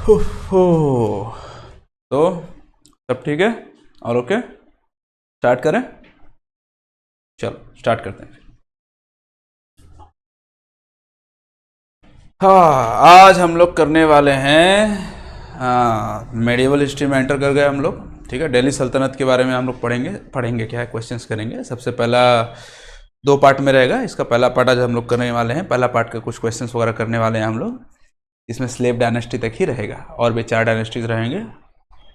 हो तो सब ठीक है और ओके, स्टार्ट करें। चलो स्टार्ट करते हैं। हाँ, आज हम लोग करने वाले हैं, मेडिवल हिस्ट्री में एंटर कर गए हम लोग। ठीक है, दिल्ली सल्तनत के बारे में हम लोग पढ़ेंगे क्या है, क्वेश्चंस करेंगे। सबसे पहला 2 पार्ट में रहेगा, इसका पहला पार्ट आज हम लोग करने वाले हैं। पहला पार्ट का कुछ क्वेश्चंस वगैरह करने वाले हैं हम लोग। इसमें स्लेव डायनेस्टी तक ही रहेगा, और भी 4 डायनेस्टीज रहेंगे।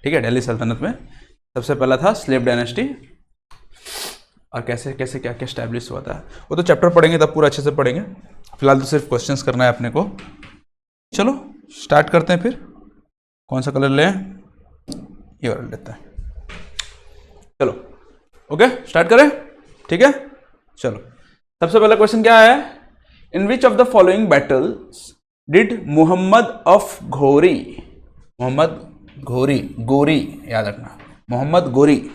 ठीक है, दिल्ली सल्तनत में सबसे पहला था स्लेव डायनेस्टी, और कैसे कैसे क्या क्या स्टैब्लिश हुआ था वो तो चैप्टर पढ़ेंगे तब पूरा अच्छे से पढ़ेंगे। फिलहाल तो सिर्फ क्वेश्चंस करना है अपने को। चलो स्टार्ट करते हैं। फिर कौन सा कलर लें? ये वाला लेते हैं। चलो ओके, स्टार्ट करें। ठीक है, चलो सबसे पहला क्वेश्चन क्या है? In which of the following battles did Mohammad of Ghori, Mohammad गोरी याद रखना, मोहम्मद गोरी,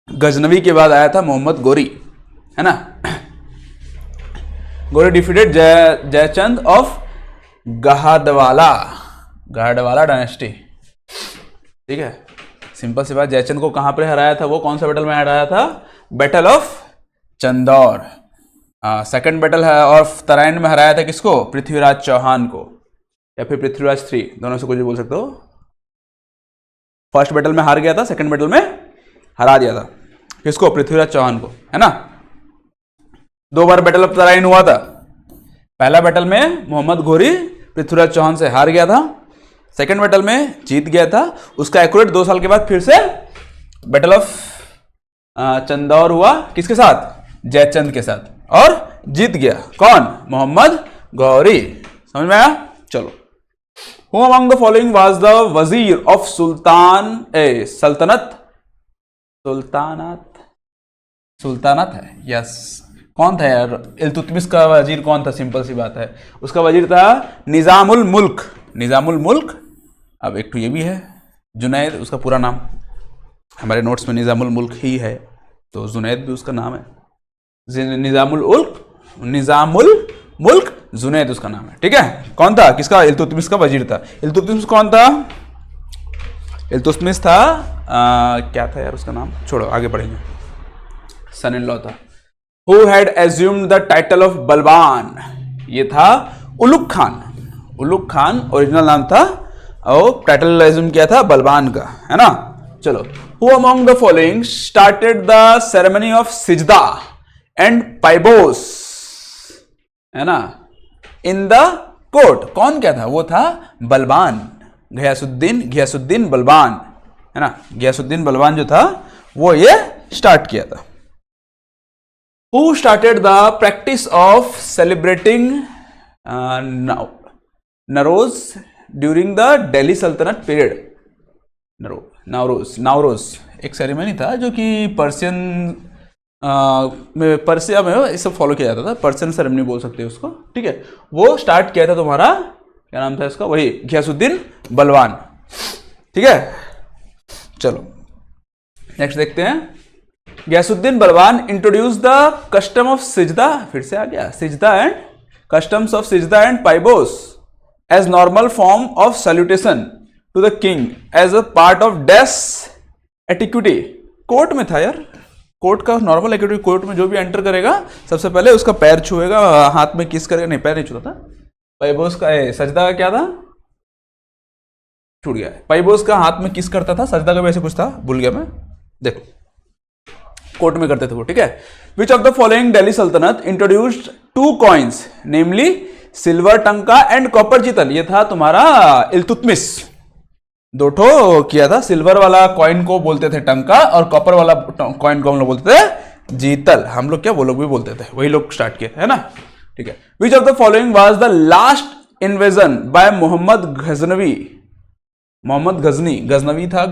गजनवी के बाद आया था मोहम्मद गोरी, है ना। गोरी defeated Jaichand of Gahadavala dynasty. ठीक है, सिंपल सी बात, जयचंद को कहां पर हराया था? वो कौन सा बैटल में हराया था? Battle of Chandore. Second battle of Tarain में हराया था किसको? पृथ्वीराज चौहान को, या फिर पृथ्वीराज 3, दोनों से कुछ भी बोल सकते हो। फर्स्ट बैटल में हार गया था, सेकंड बैटल में हरा दिया था किसको? पृथ्वीराज चौहान को, है ना। 2 बार बैटल ऑफ तराइन हुआ था। पहला बैटल में मोहम्मद घोरी पृथ्वीराज चौहान से हार गया था, सेकंड बैटल में जीत गया था। उसका एक्यूरेट 2 साल के बाद फिर से बैटल ऑफ चंदौर हुआ, किसके साथ? जयचंद के साथ, और जीत गया कौन? मोहम्मद घोरी। समझ में आया? चलो, who among the following was the वजीर ऑफ सुल्तानत है, यस। कौन था यार? इल्तुतमिश का वजीर कौन था? सिंपल सी बात है, उसका वजीर था निजामुल मुल्क। अब एक तो ये भी है जुनैद, उसका पूरा नाम हमारे नोट्स में निजामुल मुल्क ही है, तो जुनैद भी उसका नाम है। निजामुल मुल्क जुनैद उसका नाम है। ठीक है, कौन था? किसका? इल्तुतमिश का वजीर था। इल्तुतमिश कौन था? इल्तुतमिश था क्या था यार उसका नाम, छोड़ो आगे पढ़ेंगे। सन इन लॉ था। Who had assumed the title of Balban? ये था उलुग खान ओरिजिनल नाम था, और टाइटल एज्यूम किया था बलबान का, है ना। चलो, Who among the following started the ceremony of सिजदा and पाइबोस, है ना, in the court? कौन क्या था? वो था बलबान, घियासुद्दीन बलबान, है ना। घियासुद्दीन बलबान जो था वो ये स्टार्ट किया था। Who started the practice of celebrating Nowruz during the Delhi Sultanate period? Nowruz एक सेरेमनी था जो कि पर्सिया में ये सब फॉलो किया जाता था। पर्सियन सेरेमनी बोल सकते हैं उसको। ठीक है, वो स्टार्ट किया था तुम्हारा, क्या नाम था इसका? वही घियासुद्दीन बलबान। ठीक है, चलो नेक्स्ट देखते हैं। Ghiyasuddin Balban introduce the custom of sijda, फिर से आ गया, sijda and customs of sijda and paibos as normal form of salutation to the king as a part of dash etiquette. Court में था यार, कोर्ट का नॉर्मल एटिक्विटी। कोर्ट में जो भी एंटर करेगा सबसे पहले उसका पैर छुएगा, हाथ में किस करेगा, नहीं पैर नहीं छूता था। पाइबोस का सजदा का क्या था? छूट गया। पाइबोस का हाथ में किस करता था, सजदा का भी ऐसे कुछ था, भूल गया मैं। देखो कोर्ट में करते थे वो। ठीक है, which of the following Delhi सल्तनत इंट्रोड्यूस्ड 2 कॉइन्स नेमली सिल्वर टंका एंड कॉपर जीतल? ये था तुम्हारा इल्तुतमिश। 2 ठो किया था, सिल्वर वाला कॉइन को बोलते थे टंका, और कॉपर वाला कॉइन को हम लोग बोलते थे जीतल। हम लोग क्या, वो लोग भी बोलते थे, वही लोग स्टार्ट किए, है ना। ठीक है, which of the following was the last invasion by Mohammad Ghaznavi था।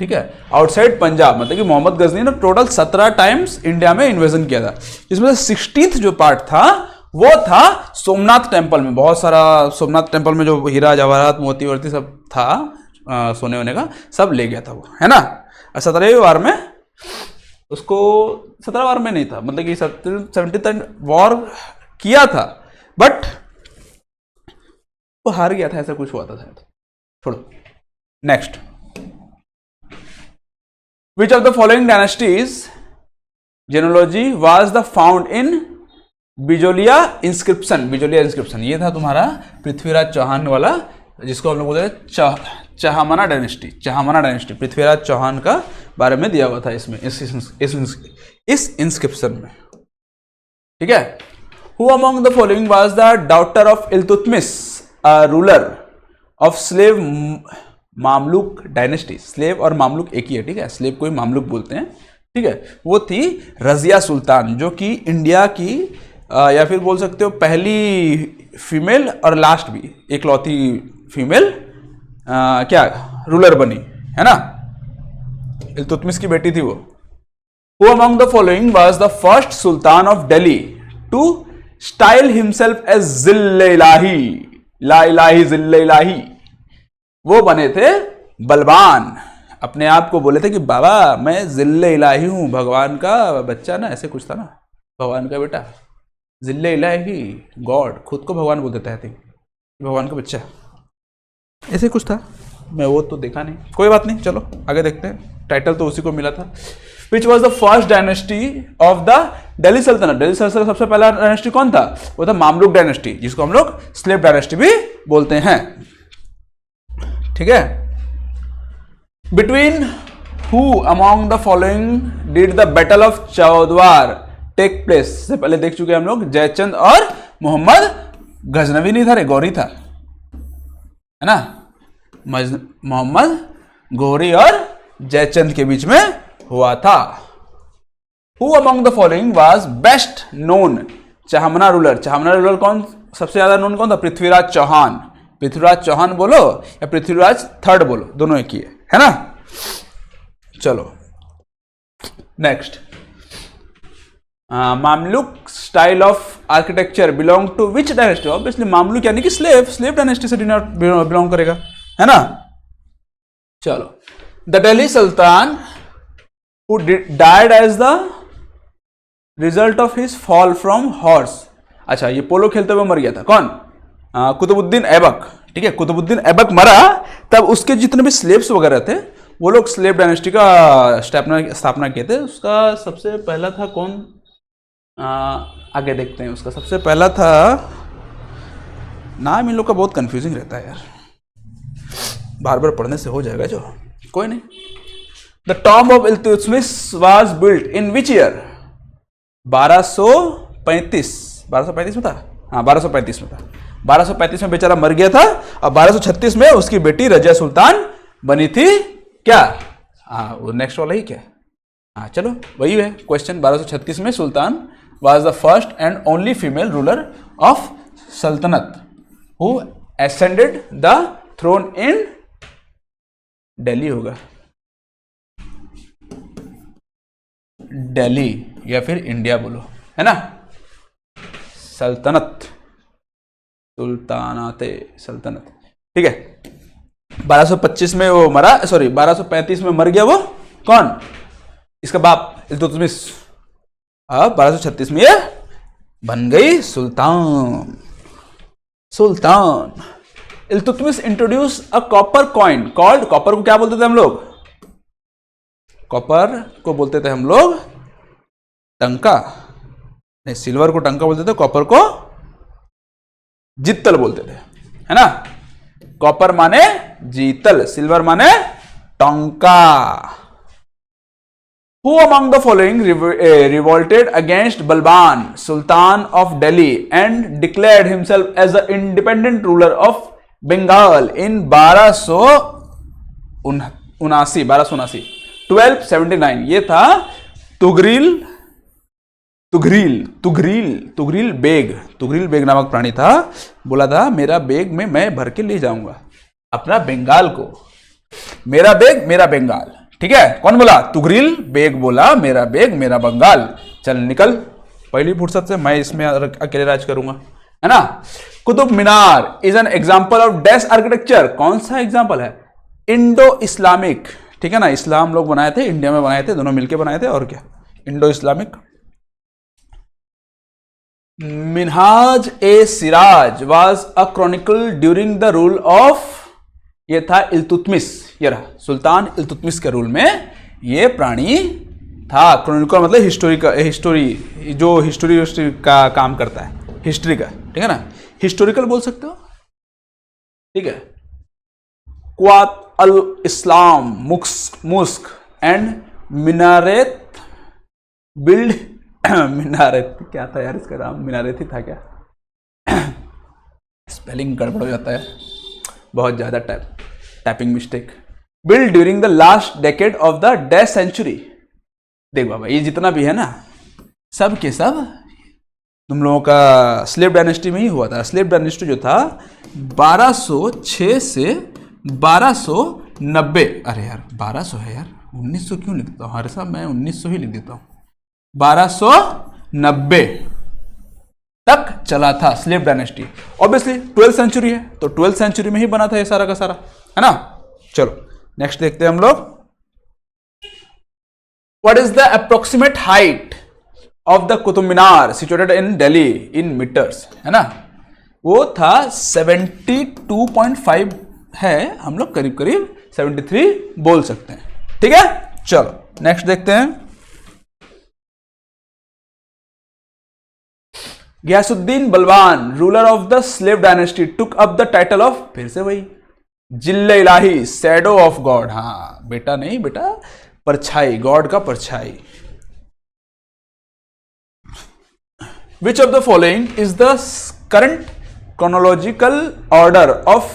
ठीक है, आउटसाइड पंजाब, मतलब कि मोहम्मद गजनी ने टोटल 17 टाइम्स इंडिया में इन्वेजन किया था, जिसमें से 16th जो पार्ट था वो था सोमनाथ टेम्पल में। बहुत सारा सोमनाथ टेम्पल में जो हीरा जवाहरात मोती वर्ती सब था, सोने होने का सब ले गया था वो, है ना। 17वीं वार में उसको, 17 वार में नहीं था, मतलब कि 70th वॉर किया था, बट वो हार गया था, ऐसा कुछ हुआ था शायद। छोड़ो, next. Which of the following dynasties genealogy was the found in Bijolia inscription? Bijolia inscription ये था तुम्हारा पृथ्वीराज चौहान वाला, जिसको हम लोग बोलते हैं चहामना डायनेस्टी। चहामना डायनेस्टी पृथ्वीराज चौहान का बारे में दिया हुआ था इसमें, इस इंस्क्रिप्शन में, ठीक है। Who among the following was the daughter of Iltutmish, ruler of slave Mamluk dynasty? Slave और मामलुक एक ही है, ठीक है, स्लेव को ही मामलुक बोलते हैं, ठीक है। वो थी रजिया सुल्तान, जो कि इंडिया की या फिर बोल सकते हो पहली फीमेल और लास्ट भी एकलौती फीमेल क्या रूलर बनी, है ना। इल्तुतमिश की बेटी थी वो। Who among the following was the first Sultan of Delhi to style himself as Zill-e-Ilahi? ला इलाही जिल्ल-ए-इलाही, वो बने थे बलवान, अपने आप को बोले थे कि बाबा मैं जिल्ल-ए-इलाही हूं, भगवान का बच्चा ना, ऐसे कुछ था ना, भगवान का बेटा, जिल्ल-ए-इलाही गॉड, खुद को भगवान बोल देता है, भगवान का बच्चा, ऐसे कुछ था। मैं वो तो देखा नहीं, कोई बात नहीं, चलो आगे देखते हैं। टाइटल तो उसी को मिला था। Which was the first dynasty of the Delhi सल्तनत? दिल्ली सल्तनत सबसे पहला डायनेस्टी कौन था? वो था मामलुक डायनेस्टी, जिसको हम लोग स्लेव डायनेस्टी भी बोलते हैं, ठीक है। Between who among the following did the Battle of Choudwar take place? से पहले देख चुके हम लोग, जयचंद और मोहम्मद गजनवी नहीं था रे, गौरी था, है ना। मोहम्मद गौरी और जयचंद के बीच में हुआ था। Who among the following was best known Chahamana ruler? Chahamana ruler कौन सबसे ज्यादा नोन कौन था? पृथ्वीराज चौहान। पृथ्वीराज चौहान बोलो या पृथ्वीराज थर्ड बोलो, दोनों एक ही है ना। चलो next. Mamluk style of architecture belong to which dynasty? Obviously Mamluk यानी कि स्लेव डायनेस्टी से बिलोंग करेगा, है ना। चलो, the Delhi Sultan who died as the result of his fall from horse? अच्छा, ये पोलो खेलते हुए मर गया था, कौन? कुतुबुद्दीन ऐबक, ठीक है। कुतुबुद्दीन ऐबक मरा, तब उसके जितने भी स्लेव्स वगैरह थे वो लोग स्लेव डायनेस्टी का स्थापना किए थे। उसका सबसे पहला था कौन? आगे देखते हैं। उसका सबसे पहला था, नाम इन लोग का बहुत कंफ्यूजिंग रहता है यार, बार बार पढ़ने से हो जाएगा जो, कोई नहीं। The tomb of Iltutmish was built in which year? 1235 में था, हाँ 1235 में था। 1235 में बेचारा मर गया था और 1236 में उसकी बेटी रजिया सुल्तान बनी थी, क्या? हाँ वो नेक्स्ट वाला ही क्या? हाँ चलो वही है क्वेश्चन। 1236 में सुल्तान was the first and only female ruler of सल्तनत who ascended the throne in Delhi होगा, दिल्ली या फिर इंडिया बोलो, है ना। सल्तनत, सुल्तानाते सल्तनत, ठीक है। 1225 में वो मरा, सॉरी 1235 में मर गया वो, कौन? इसका बाप इल्तुतमिश। अब 1236 में ये बन गई सुल्तान। Iltutmish introduce a copper coin called, copper को क्या बोलते थे हम लोग? कॉपर को बोलते थे हम लोग टंका, नहीं सिल्वर को टंका बोलते थे, कॉपर को जित्तल बोलते थे, है ना। कॉपर माने जीतल, सिल्वर माने टंका। Who among the following revolted against Balban, Sultan of Delhi, and declared himself as the independent ruler of Bengal in 1279? ये था तुगरील बेग नामक प्राणी था। बोला था मेरा बेग में मैं भर के ले जाऊंगा अपना बंगाल को, मेरा बेग मेरा बंगाल, ठीक है। कौन बोला? तुगरील बेग बोला मेरा बेग मेरा बंगाल, चल निकल पहली फुर्सत से, मैं इसमें अकेले राज करूंगा, है ना। Qutub Minar is an example of dash architecture? कौन सा एग्जाम्पल है? इंडो इस्लामिक, ठीक है ना। इस्लाम लोग बनाए थे, इंडिया में बनाए थे, दोनों मिलके बनाए थे, और क्या, Indo Islamic. Minhaj A Siraj was a Chronicle during the rule of, ये था इल्तुतमिश, ये रहा सुल्तान इल्तुतमिश के रूल में ये प्राणी था। क्रॉनिकल मतलब हिस्टोरी का, हिस्टोरी जो हिस्टोरी का काम करता है, हिस्ट्री का, ठीक है ना, हिस्टोरिकल बोल सकते हो, ठीक है। क्वात अल इस्लाम मुस्क एंड मिनारेत बिल्ड मिनारेत क्या था यार इसका नाम, मिनारेत ही था क्या, स्पेलिंग गड़बड़ हो जाता है, बहुत ज़्यादा typing mistake. Build during the last decade of the dash century. देख बाबा ये जितना भी है ना सब के सब तुम लोगों का स्लेव डायनेस्टी में ही हुआ था। स्लेव डायनेस्टी जो था 1206 से 1290, अरे यार 1200 है यार, 1900 क्यों लिखता हूँ हर साहब, मैं 1900 ही लिख देता हूँ। 1290 तक चला था slave dynasty. Obviously 12th century है तो 12th सेंचुरी में ही बना था ये सारा का सारा, है ना। चलो नेक्स्ट देखते हैं हम लोग। What is the approximate height of the Qutub Minar situated in Delhi in metres, है ना। वो था 72.5 है, हम लोग करीब करीब 73 बोल सकते हैं, ठीक है। चलो नेक्स्ट देखते हैं। गियासुद्दीन बलवान ruler of the slave dynasty took up the title of, फिर से वही जिल्ले इलाही शैडो ऑफ गॉड, हाँ बेटा नहीं बेटा, परछाई, गॉड का परछाई। विच of the following is the current chronological order of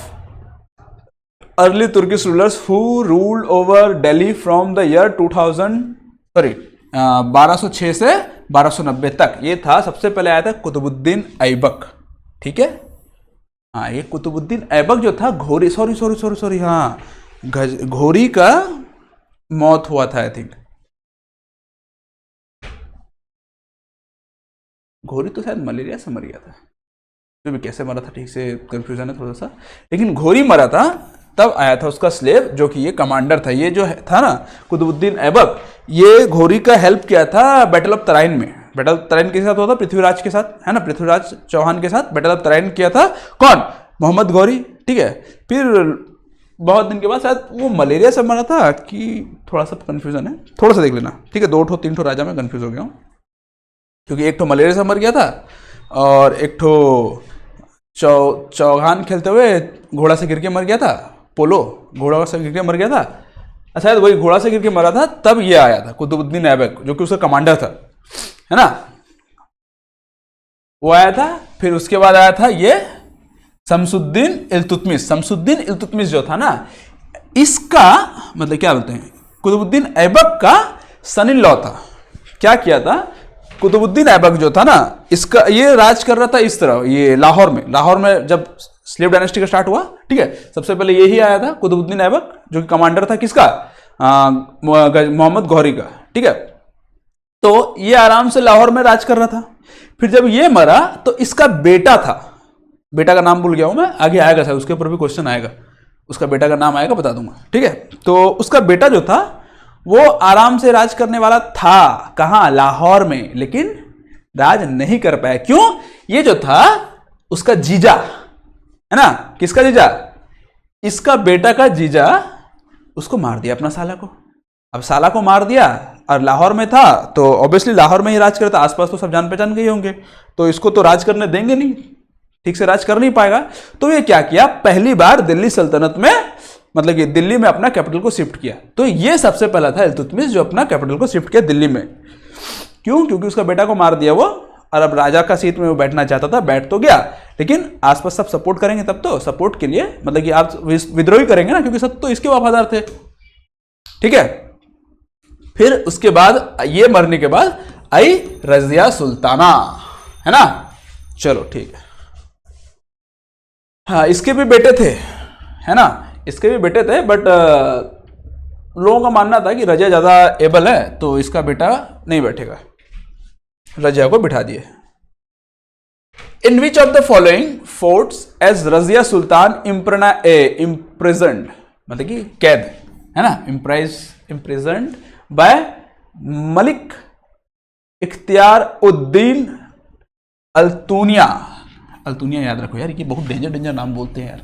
early Turkish rulers who ruled over Delhi from the year 1206 से 1290 तक। ये था सबसे पहले आया था कुतुबुद्दीन ऐबक, ठीक है। हाँ ये कुतुबुद्दीन ऐबक जो था घोरी, सॉरी हाँ घोरी का मौत हुआ था, आई थिंक घोरी तो शायद मलेरिया से मर गया था, जो भी कैसे मरा था ठीक से कंफ्यूजन है थोड़ा सा, लेकिन घोरी मरा था तब आया था उसका स्लेव जो कि ये कमांडर था। ये जो था ना कुतुबुद्दीन ऐबक, ये घोरी का हेल्प किया था बैटल ऑफ तराइन में। बैटल ऑफ तराइन के साथ हुआ था पृथ्वीराज के साथ, है ना, पृथ्वीराज चौहान के साथ बैटल ऑफ तराइन किया था कौन, मोहम्मद घोरी, ठीक है। फिर बहुत दिन के बाद शायद वो मलेरिया से मरा था कि थोड़ा सा कंफ्यूजन है, थोड़ा सा देख लेना, ठीक है। 2-3 राजा में कंफ्यूज हो गया हूँ क्योंकि एक तो मलेरिया से मर गया था और एक तो चौहान खेलते हुए घोड़ा से गिर के मर गया था, पोलो घोड़ा से गिर के मर गया था, शायद वही घोड़ा से गिर के मरा था, तब ये आया था कुतुबुद्दीन ऐबक जो कि उसका कमांडर था, है ना, वो आया था। फिर उसके बाद आया था ये शमसुद्दीन इल्तुतमिश। शमसुद्दीन इल्तुतमिश जो था ना, इसका मतलब क्या बोलते हैं, कुतुबुद्दीन ऐबक का सन इन लॉ था। क्या किया था, कुतुबुद्दीन ऐबक जो था ना, इसका ये राज कर रहा था इस तरह, ये लाहौर में जब स्लेव डायनेस्टी का स्टार्ट हुआ, ठीक है, सबसे पहले यही आया था कुतुबुद्दीन ऐबक जो कि कमांडर था किसका, मोहम्मद घोरी का, ठीक है। तो ये आराम से लाहौर में राज कर रहा था। फिर जब ये मरा तो इसका बेटा था, बेटा का नाम भूल गया हूं मैं, आगे आएगा सर, उसके ऊपर भी क्वेश्चन आएगा, उसका बेटा का नाम आएगा बता दूंगा, ठीक है। तो उसका बेटा जो था वो आराम से राज करने वाला था, कहां, लाहौर में, लेकिन राज नहीं कर पाया। क्यों, ये जो था उसका जीजा, है ना, किसका जीजा, इसका बेटा का जीजा, उसको मार दिया अपना साला को। अब साला को मार दिया और लाहौर में था तो ऑब्वियसली लाहौर में ही राज करता, आसपास तो सब जान पहचान गए होंगे, तो इसको तो राज करने देंगे नहीं, ठीक से राज कर नहीं पाएगा। तो ये क्या किया, पहली बार दिल्ली सल्तनत में, मतलब कि दिल्ली में अपना कैपिटल को शिफ्ट किया। तो ये सबसे पहला था इल्तुतमिश जो अपना कैपिटल को शिफ्ट किया दिल्ली में। क्यों, क्योंकि उसका बेटा को मार दिया वो, और अब राजा का सीट में वो बैठना चाहता था, बैठ तो गया, लेकिन आसपास सब सपोर्ट करेंगे तब तो, सपोर्ट के लिए मतलब कि आप विद्रोही करेंगे ना, क्योंकि सब तो इसके वफादार थे, ठीक है। फिर उसके बाद ये मरने के बाद आई रजिया सुल्ताना, है ना। चलो ठीक है, हाँ इसके भी बेटे थे, है ना, इसके भी बेटे थे, बट लोगों का मानना था कि रजिया ज्यादा एबल है तो इसका बेटा नहीं बैठेगा, रजिया को बिठा दिए। In which of the following forts as Razia Sultan imprisoned, मतलब कि कैद, है ना, इम्प्रिजन्ड बाय मलिक इख्तियार उद्दीन अल्तुनिया। अल्तुनिया याद रखो यार, ये बहुत डेंजर डेंजर नाम बोलते हैं यार।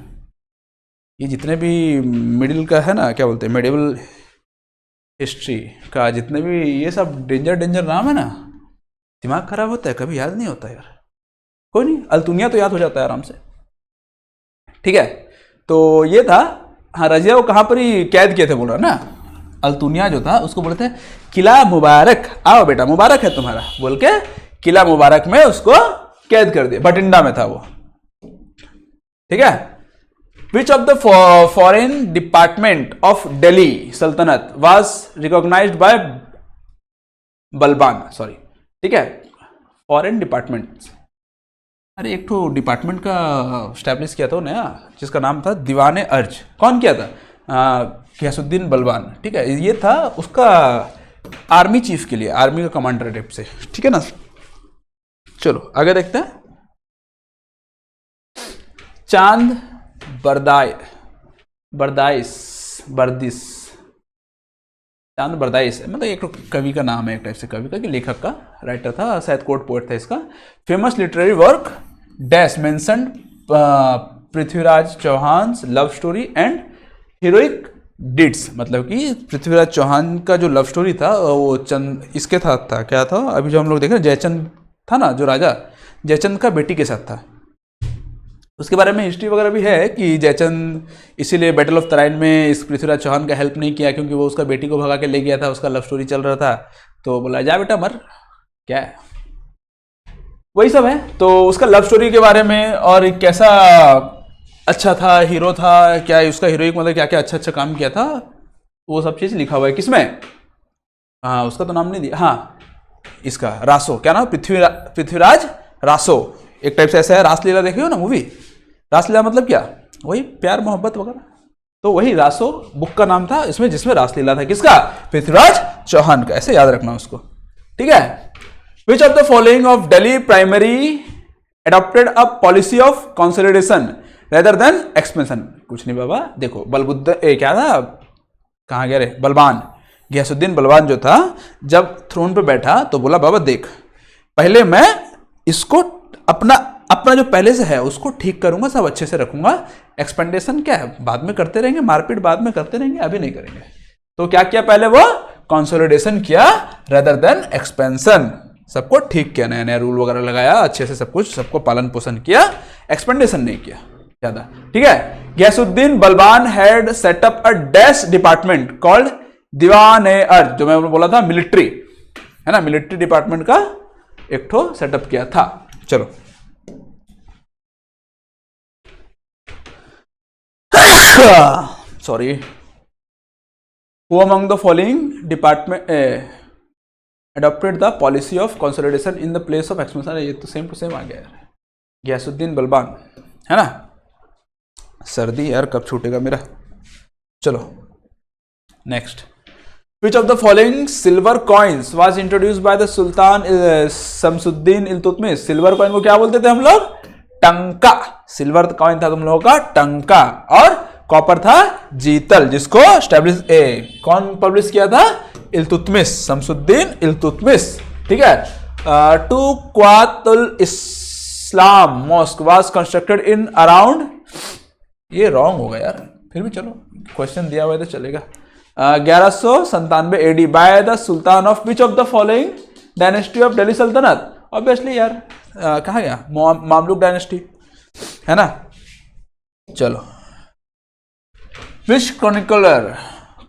ये जितने भी मिडिल का है ना, क्या बोलते हैं, मेडिवल हिस्ट्री का जितने भी ये सब डेंजर डेंजर नाम है ना, दिमाग खराब होता है, कभी याद नहीं होता यार। कोई नहीं, अल्तुनिया तो याद हो जाता है आराम से। ठीक है, तो ये था। हाँ, रजिया को कहाँ पर ही कैद किए थे बोल रहा ना। अल्तुनिया जो था उसको बोलते हैं किला मुबारक, आओ बेटा मुबारक है तुम्हारा बोल के किला मुबारक में उसको कैद कर दिया। बठिंडा में था वो। ठीक है। Which of the foreign department of Delhi Sultanate was recognized by Balban, sorry. ठीक है, फॉरेन डिपार्टमेंट, अरे एक तो डिपार्टमेंट का स्टैब्लिश किया था नया, जिसका नाम था दीवाने अर्ज। कौन किया था? गियासुद्दीन बलबान। ठीक है, ये था उसका आर्मी चीफ के लिए, आर्मी का कमांडर टाइप से। ठीक है ना। चलो आगे देखते हैं। चांद बरदिस, चांद बरदाइश, मतलब एक कवि का नाम है, एक टाइप से कवि का कि लेखक का, राइटर था, शायद कोर्ट पोएट था इसका। Famous literary work dash mentioned Prithviraj Chauhan love story and heroic deeds, मतलब कि पृथ्वीराज चौहान का जो लव स्टोरी था वो चंद इसके साथ था, क्या था अभी जो हम लोग देख रहे हैं, जयचंद था ना जो राजा, जयचंद का बेटी के साथ था। उसके बारे में हिस्ट्री वगैरह भी है कि जयचंद इसीलिए बैटल ऑफ तराइन में इस पृथ्वीराज चौहान का हेल्प नहीं किया, क्योंकि वो उसका बेटी को भगा के ले गया था, उसका लव स्टोरी चल रहा था, तो बोला जा बेटा मर, क्या है, वही सब है। तो उसका लव स्टोरी के बारे में और कैसा अच्छा था, हीरो था क्या, उसका हीरोइक मतलब क्या क्या अच्छा अच्छा काम किया था, वो सब चीज़ लिखा हुआ है। किसमें? हाँ, उसका तो नाम नहीं दिया। हाँ, इसका रासो, क्या नाम, पृथ्वीराज रासो, एक टाइप से ऐसा है। रासलीला देखी हो ना मूवी, रासलीला मतलब क्या, वही प्यार मोहब्बत वगैरह, तो वही रासो बुक का नाम था इसमें, जिसमें रासलीला था। किसका? पृथ्वीराज चौहान का, ऐसे याद रखना उसको। ठीक है। Which of the following of Delhi primary adopted a policy of consolidation rather than expansion? कुछ नहीं बाबा, देखो बलबुद्ध क्या था, कहाँ गया रे, बलबान, गियासुद्दीन बलबान जो था, जब थ्रोन पे बैठा तो बोला बाबा देख, पहले मैं इसको अपना जो पहले से है उसको ठीक करूंगा, सब अच्छे से रखूंगा, एक्सपेंडेशन क्या है बाद में करते रहेंगे, मारपीट बाद में करते रहेंगे, अभी नहीं करेंगे। तो क्या किया पहले वो कंसोलिडेशन किया रेदर देन एक्सपेंशन, सबको ठीक किया, नया नया रूल वगैरह लगाया, अच्छे से सब कुछ सबको पालन पोषण किया, एक्सपेंडेशन नहीं किया ज्यादा। ठीक है। Ghiyasuddin Balban had set up a dash department called Diwan-e-Arz, जो मैं बोला था मिलिट्री है ना, मिलिट्री डिपार्टमेंट का एक ठो सेटअप किया था। चलो sorry. Who among the following department adopted the policy of consolidation in the place of expansion? ये तो सेम टू सेम आ गया यार, गियासुद्दीन बलबान है ना। सर्दी यार कब छूटेगा मेरा। चलो next. Which of the following silver coins was introduced by the Sultan Shamsuddin Iltutmish? Silver coin को क्या बोलते थे हम लोग? टंका। सिल्वर कॉइन था तुम लोगों का टंका, और कॉपर था जीतल, जिसको स्टैब्लिश कौन पब्लिश किया था? इल्तुतमिश, शमसुद्दीन इल्तुतमिश। ठीक है। To Quwwat-ul Islam mosque was constructed in around, ये रॉन्ग होगा यार, फिर भी चलो क्वेश्चन दिया हुआ है तो चलेगा। 1197 A D by the sultan of which of the following dynasty of Delhi Sultanat? Obviously यार कहाँ गया, मामलुक डायनेस्टी है ना। चलो, विच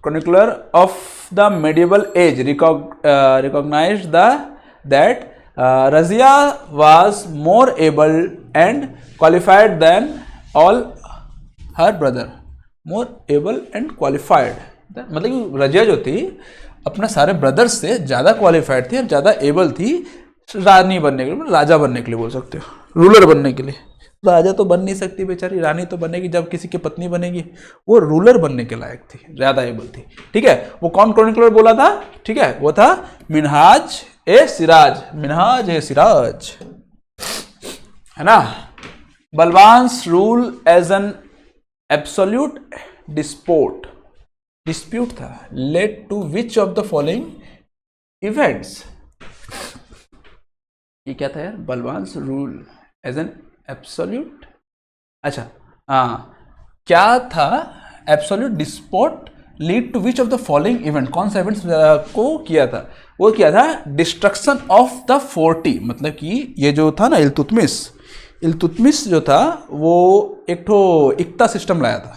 chronicler of the medieval age recognized that Razia was more able and qualified than all her brother? more able and qualified, मतलब कि रजिया जो थी अपने सारे ब्रदर्स से ज़्यादा क्वालिफाइड थी और ज़्यादा एबल थी रानी बनने के लिए, राजा बनने के लिए बोल सकते हो, रूलर बनने के लिए। राजा तो बन नहीं सकती बेचारी, रानी तो बनेगी जब किसी की पत्नी बनेगी, वो रूलर बनने के लायक थी, ज़्यादा एबल थी। ठीक है। वो कौन क्रॉनिकलर बोला था? ठीक है, वो था मिन्हाज ए सिराज है ना। Balban's rule as an absolute dispute था led to which of the following events? ये क्या था यार, Balban's rule as an absolute. अच्छा हाँ, क्या था, absolute despot lead to which of the following event, कौन सा इवेंट को किया था, वो किया था डिस्ट्रक्शन ऑफ द 40, मतलब कि ये जो था ना इल्तुतमिश जो था वो एक ठो इक्ता सिस्टम लाया था,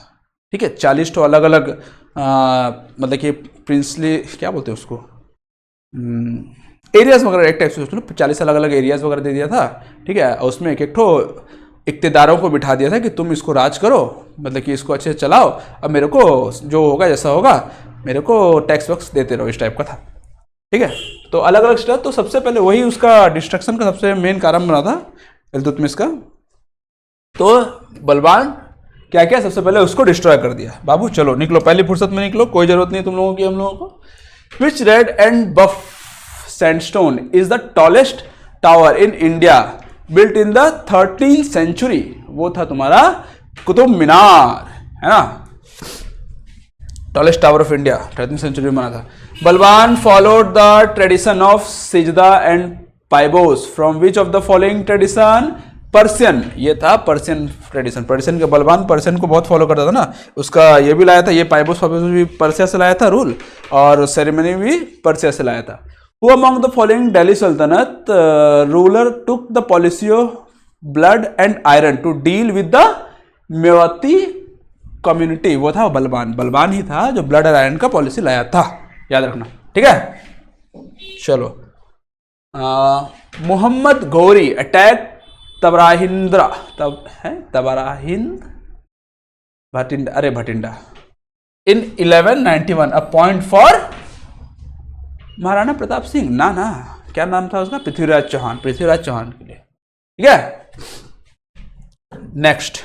ठीक है, 40 ठो अलग अलग मतलब कि प्रिंसली क्या बोलते हैं उसको, एरियाज वगैरह एक टाइप से उसने 40 अलग अलग एरियाज वगैरह दे दिया था, ठीक है, और उसमें एक एक ठो इक्तेदारों को बिठा दिया था कि तुम इसको राज करो, मतलब कि इसको अच्छे से चलाओ, अब मेरे को जो होगा जैसा होगा मेरे को टैक्स वैक्स देते रहो, इस टाइप का था, ठीक है। तो अलग अलग स्टेप, तो सबसे पहले वही उसका डिस्ट्रक्शन का सबसे मेन कारण बना था इल्तुतमिश का। तो बलवान क्या क्या, सबसे पहले उसको डिस्ट्रॉय कर दिया। बाबू चलो निकलो, पहली फुर्सत में निकलो, कोई जरूरत नहीं तुम लोगों की हम लोगों को। Which red and buff sandstone is the tallest tower in India built in the 13th century, वो था तुम्हारा कुतुब मीनार, है ना, tallest tower of India 13th century में बना था। Balban followed the tradition of sijda and paibos from which of the following tradition, Persian, ये था पर्शियन ट्रेडिशन, पर्शियन के बलवान पर्शियन को बहुत फॉलो करता था ना, उसका ये भी लाया था, ये पाइबोस भी पर्शिया से लाया था रूल, और सेरेमनी भी पर्शिया से लाया था। Who among the following Delhi Sultanate ruler took the policy of blood and iron to deal with the Mewati community, वो था बलवान, बलवान ही था जो ब्लड और आयरन का पॉलिसी लाया था, याद रखना, ठीक है। चलो, मोहम्मद गौरी अटैक तबराहिंद्रा, तब है तबराहिंद भटिंडा, अरे भटिंडा इन 1191 a point for Maharana Pratap Singh, ना क्या नाम था उसका, पृथ्वीराज चौहान के लिए, ठीक है। Next,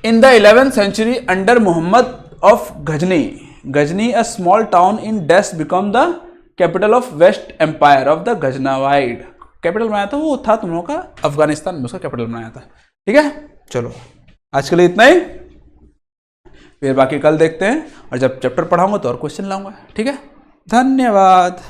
in the 11th century under Mohammad of Ghazni a small town in dash become the capital of west empire of the Ghaznavid, capital बनाया था वो था तुम लोगों का अफगानिस्तान में, उसका कैपिटल बनाया था, ठीक है। चलो आज के लिए इतना ही, फिर बाकी कल देखते हैं, और जब चैप्टर पढ़ाऊंगा तो और क्वेश्चन लाऊंगा, ठीक है। धन्यवाद।